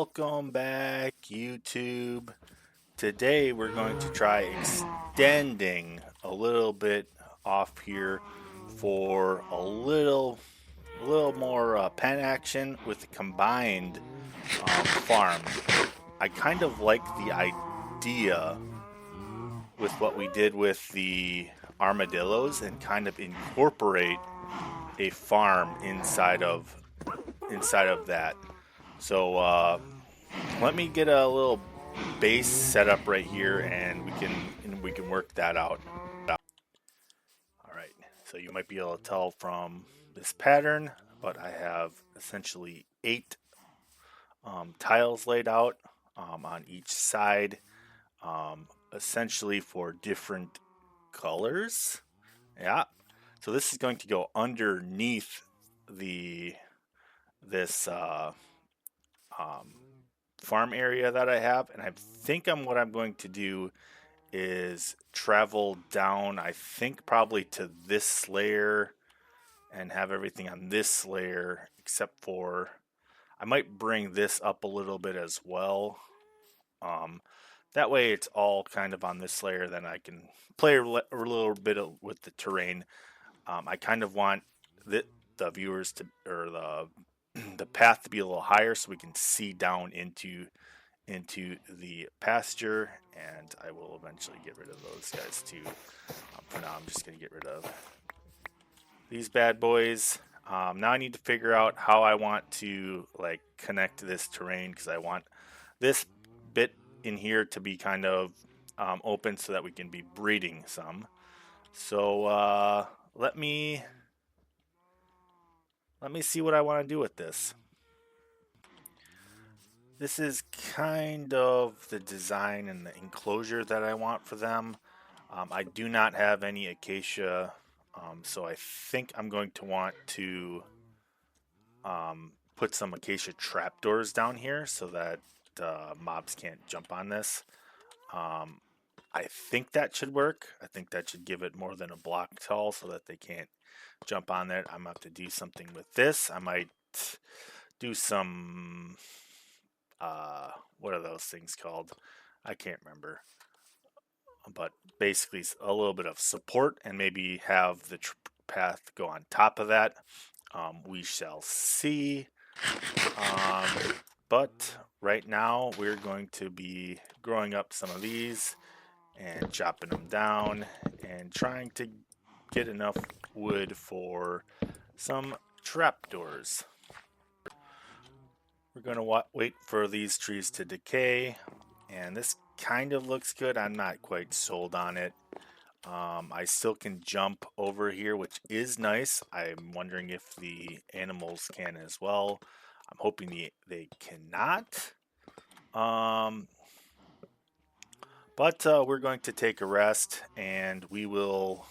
Welcome back, YouTube. Today we're going to try extending a little bit off here for a little more pen action with the combined farm. I kind of like the idea with what we did with the armadillos and kind of incorporate a farm inside of that. So let me get a little base set up right here, and we can work that out. All right. So you might be able to tell from this pattern, but I have essentially 8 tiles laid out on each side, essentially for different colors. Yeah. So this is going to go underneath the this um, farm area that I have, and I think what I'm going to do is travel down, I think probably to this layer and have everything on this layer, except for I might bring this up a little bit as well. Um, that way it's all kind of on this layer, then I can play a little bit with the terrain. I kind of want the viewers to, or the path to be a little higher so we can see down into the pasture, and I will eventually get rid of those guys too. For now, I'm just going to get rid of these bad boys. Now I need to figure out how I want to connect this terrain, because I want this bit in here to be kind of open so that we can be breeding some. So let me see what I want to do with this. This is kind of the design and the enclosure that I want for them. I do not have any acacia, so I think I'm going to want to put some acacia trapdoors down here so that mobs can't jump on this. I think that should work. I think that should give it more than a block tall so that they can't jump on there. I'm going to have to do something with this. I might do some... what are those things called? I can't remember. But basically a little bit of support, and maybe have the path go on top of that. We shall see. But right now we're going to be growing up some of these and chopping them down and trying to get enough wood for some trapdoors. We're going to wait for these trees to decay, and this kind of looks good. I'm not quite sold on it. I still can jump over here, which is nice. I'm wondering if the animals can as well. I'm hoping they cannot. But we're going to take a rest, and we will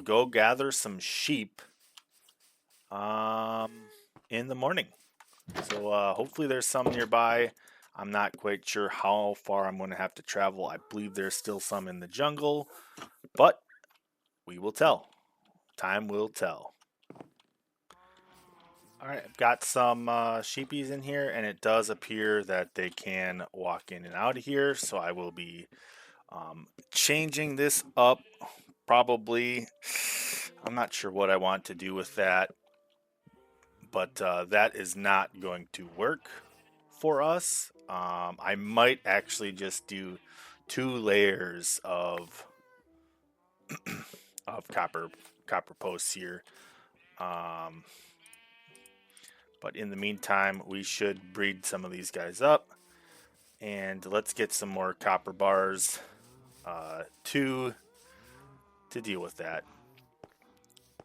go gather some sheep in the morning. So hopefully there's some nearby. I'm not quite sure how far I'm going to have to travel. I believe there's still some in the jungle, but we will tell. Time will tell. Alright, I've got some sheepies in here, and it does appear that they can walk in and out of here, so I will be changing this up, probably. I'm not sure what I want to do with that, but that is not going to work for us. I might actually just do 2 layers of copper posts here. But in the meantime, we should breed some of these guys up, and let's get some more copper bars to deal with that.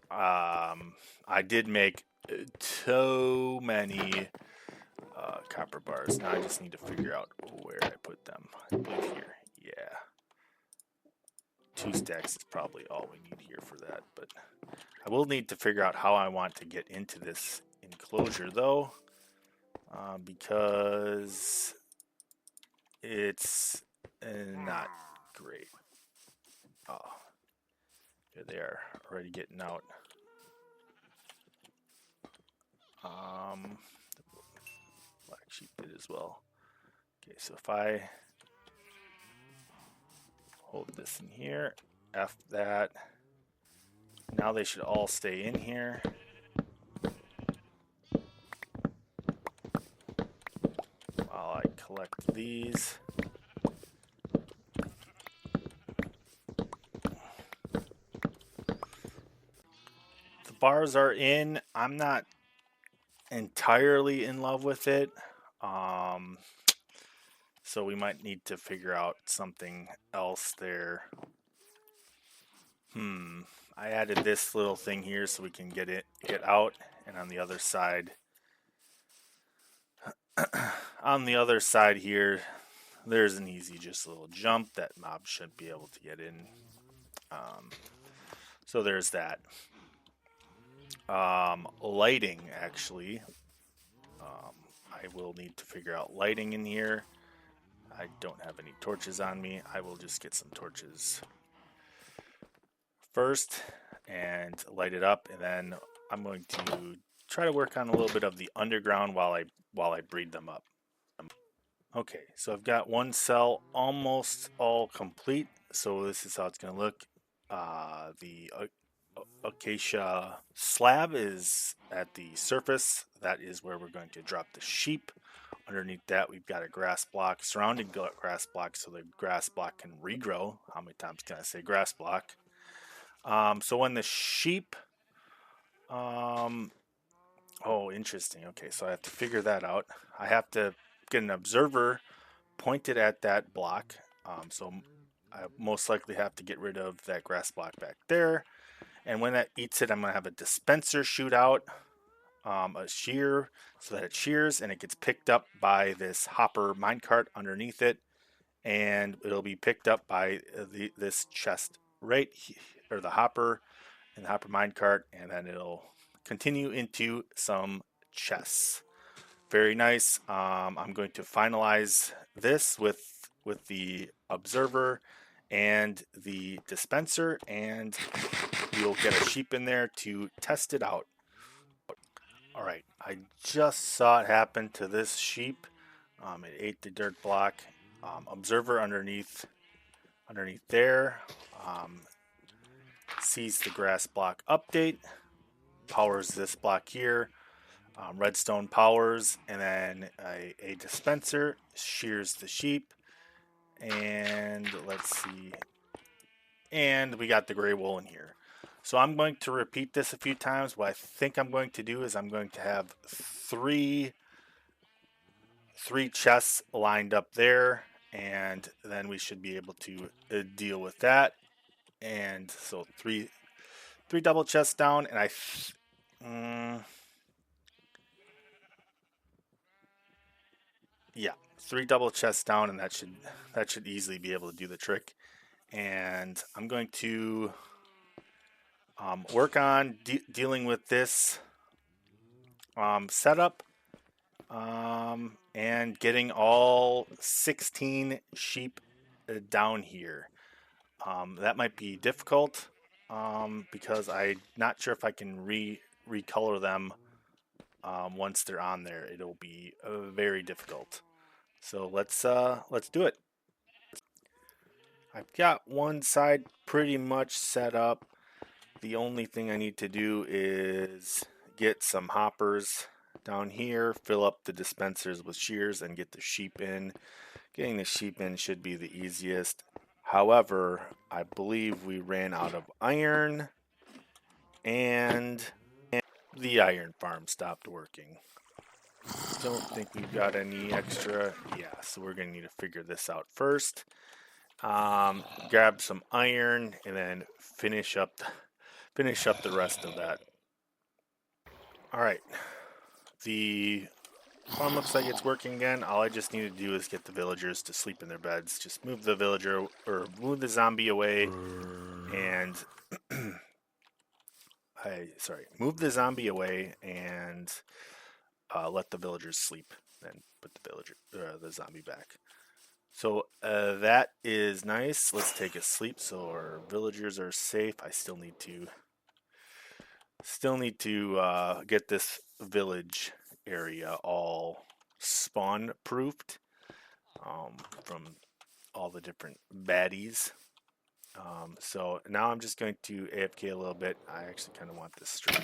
I did make so many copper bars. Now I just need to figure out where I put them. I believe here. Yeah. 2 stacks is probably all we need here for that, but I will need to figure out how I want to get into this enclosure though, because it's not great. Oh, here they are already getting out. sheep did as well. Okay, so if I hold this in here, F that. Now they should all stay in here. While I collect these. The bars are in. I'm not entirely in love with it. So we might need to figure out something else there. I added this little thing here so we can get out, and on the other side here, there's an easy just little jump that mobs should be able to get in. So there's that. Lighting, actually. I will need to figure out lighting in here. I don't have any torches on me. I will just get some torches first and light it up, and then I'm going to try to work on a little bit of the underground while I breed them up. Okay, so I've got one cell almost all complete, so this is how it's going to look. The acacia slab is at the surface. That is where we're going to drop the sheep. Underneath that, we've got a grass block, surrounding grass block, so the grass block can regrow. How many times can I say grass block? So when the sheep, oh, interesting. Okay, so I have to figure that out. I have to get an observer pointed at that block. So I most likely have to get rid of that grass block back there. And when that eats it, I'm going to have a dispenser shoot out, a shear, so that it shears and it gets picked up by this hopper minecart underneath it. And it'll be picked up by this chest right here, or the hopper and the hopper minecart, and then it'll continue into some chests. Very nice. I'm going to finalize this with the observer and the dispenser, and we'll get a sheep in there to test it out. All right, I just saw it happen to this sheep. It ate the dirt block. Observer underneath there. Sees the grass block update. Powers this block here. Redstone powers, and then a dispenser shears the sheep. And let's see. And we got the gray wool in here. So I'm going to repeat this a few times. What I think I'm going to do is I'm going to have three chests lined up there, and then we should be able to deal with that. And so three double chests down, and yeah, 3 double chests down, and that should easily be able to do the trick. And I'm going to work on dealing with this setup and getting all 16 sheep down here. That might be difficult because I'm not sure if I can recolor them once they're on there. It'll be very difficult. So let's do it. I've got one side pretty much set up. The only thing I need to do is get some hoppers down here, fill up the dispensers with shears, and get the sheep in. Getting the sheep in should be the easiest. However, I believe we ran out of iron, and the iron farm stopped working. Don't think we've got any extra. Yeah, so we're going to need to figure this out first. Grab some iron, and then finish up the rest of that. All right, the farm looks like it's working again. All I just need to do is get the villagers to sleep in their beds. Just move the zombie away, and move the zombie away and let the villagers sleep. Then put the zombie back. So that is nice. Let's take a sleep so our villagers are safe. I still need to get this village area all spawn proofed from all the different baddies. So now I'm just going to AFK a little bit. I actually kind of want this string.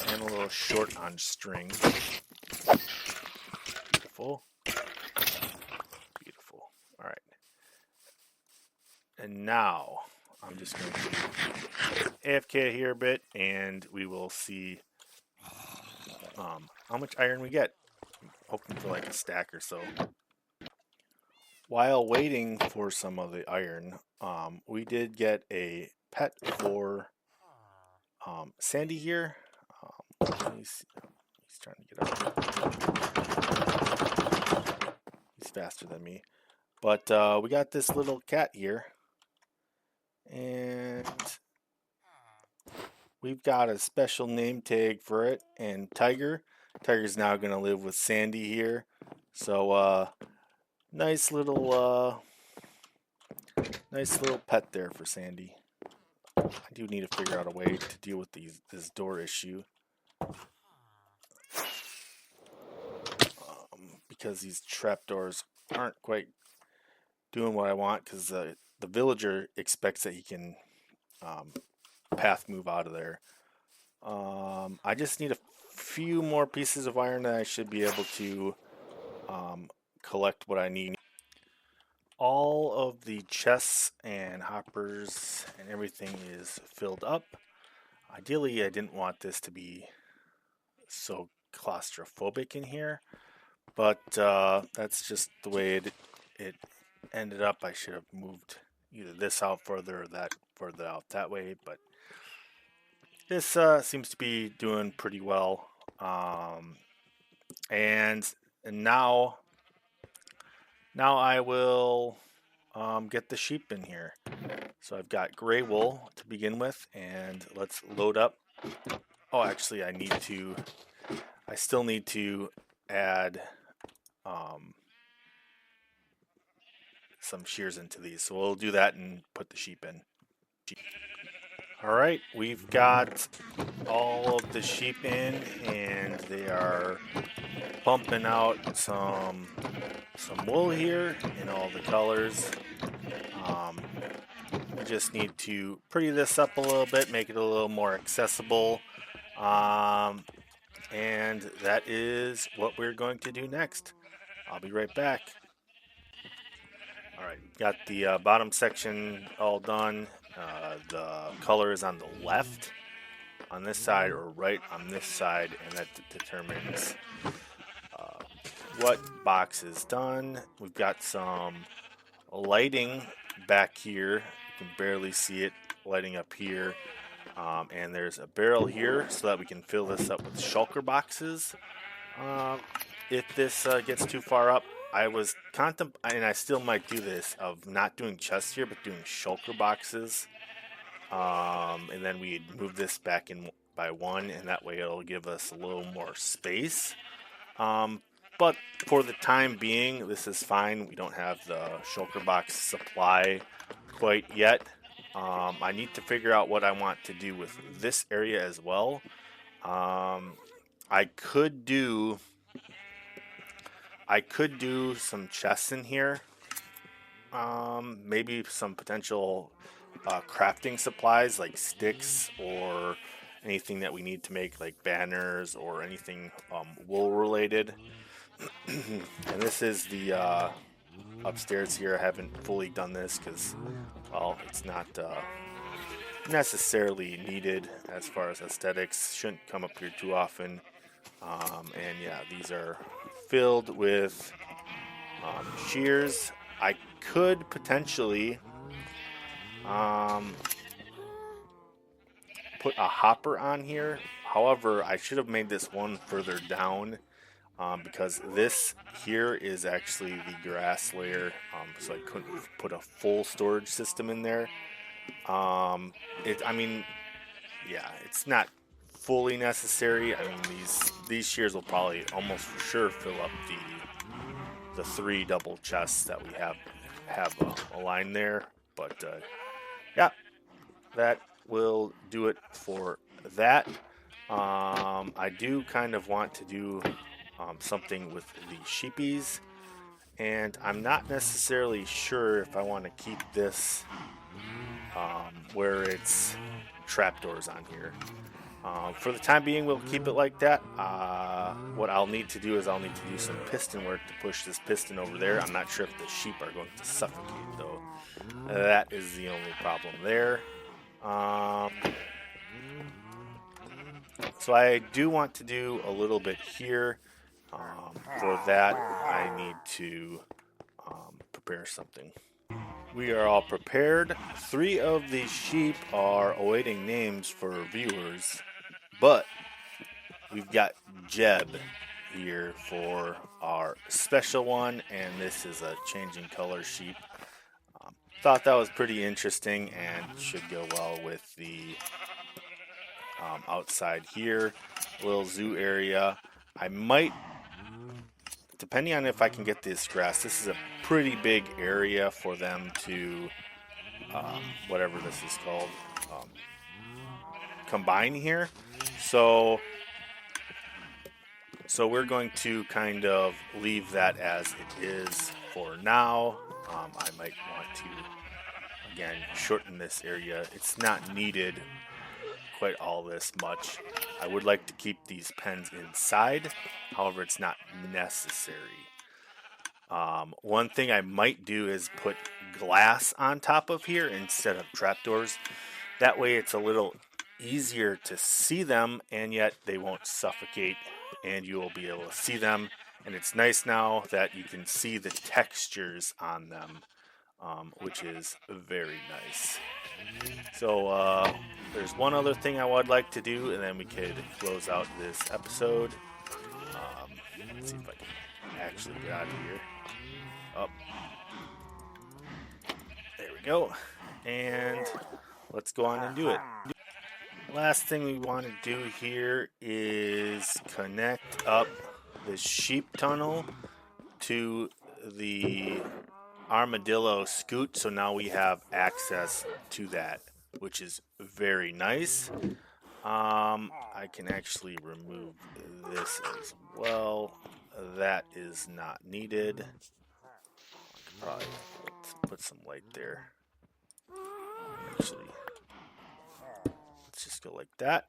I'm a little short on string. Beautiful. Beautiful. All right. And now I'm just going to AFK here a bit, and we will see how much iron we get. I'm hoping for like a stack or so. While waiting for some of the iron, we did get a pet for Sandy here. He's trying to get up. He's faster than me. But we got this little cat here. And we've got a special name tag for it. And Tiger. Tiger's now going to live with Sandy here. So, nice little pet there for Sandy. I do need to figure out a way to deal with this door issue. Because these trapdoors aren't quite doing what I want, because the villager expects that he can path move out of there. I just need a few more pieces of iron, and I should be able to collect what I need. All of the chests and hoppers and everything is filled up. Ideally, I didn't want this to be so claustrophobic in here, but that's just the way it ended up. I should have moved either this out further or that further out that way, but this seems to be doing pretty well. And now I will get the sheep in here. So I've got gray wool to begin with, and let's load up. Oh, actually, I still need to add some shears into these. So we'll do that and put the sheep in. All right, we've got all of the sheep in, and they are pumping out some wool here in all the colors. We just need to pretty this up a little bit, make it a little more accessible, and that is what we're going to do next. I'll be right back. All right, got the bottom section all done. The color is on the left on this side or right on this side, and that determines what box is done. We've got some lighting back here. You can barely see it lighting up here. And there's a barrel here so that we can fill this up with shulker boxes. If this gets too far up, I was contemplating, and I still might do this, of not doing chests here, but doing shulker boxes. And then we'd move this back in by one, and that way it'll give us a little more space. But for the time being, this is fine. We don't have the shulker box supply quite yet. I need to figure out what I want to do with this area as well. I could do some chests in here. Maybe some potential crafting supplies like sticks or anything that we need to make like banners or anything wool related. And this is the upstairs here. I haven't fully done this because, well, it's not necessarily needed as far as aesthetics. Shouldn't come up here too often. And yeah, these are filled with shears. I could potentially put a hopper on here. However, I should have made this one further down because this here is actually the grass layer, so I couldn't put a full storage system in there. I mean, yeah, it's not fully necessary. I mean, these shears will probably almost for sure fill up the 3 double chests that we have a line there. But yeah, that will do it for that. I do kind of want to do something with the sheepies. And I'm not necessarily sure if I want to keep this where it's trapdoors on here. For the time being, we'll keep it like that. What I'll need to do is I'll need to do some piston work to push this piston over there. I'm not sure if the sheep are going to suffocate, though. That is the only problem there. So I do want to do a little bit here. For that, I need to prepare something. We are all prepared. 3 of the sheep are awaiting names for viewers, but we've got Jeb here for our special one, and this is a changing color sheep. Thought that was pretty interesting and should go well with the outside here, little zoo area. I might, depending on if I can get this grass, this is a pretty big area for them to, whatever this is called, combine here. So we're going to kind of leave that as it is for now. I might want to, again, shorten this area. It's not needed quite all this much. I would like to keep these pens inside. However, it's not necessary. One thing I might do is put glass on top of here instead of trapdoors. That way it's a little easier to see them, and yet they won't suffocate, and you will be able to see them. And it's nice now that you can see the textures on them, which is very nice. So there's one other thing I would like to do, and then we could close out this episode. Let's see if I can actually get out of here. Oh, there we go. And let's go on and do it. Last thing we want to do here is connect up the sheep tunnel to the armadillo scoot, so now we have access to that, which is very nice. I can actually remove this as well. That is not needed. Probably put some light there. Actually, let's just go like that.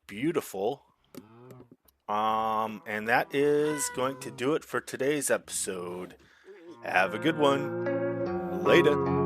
Beautiful. And that is going to do it for today's episode. Have a good one. Later.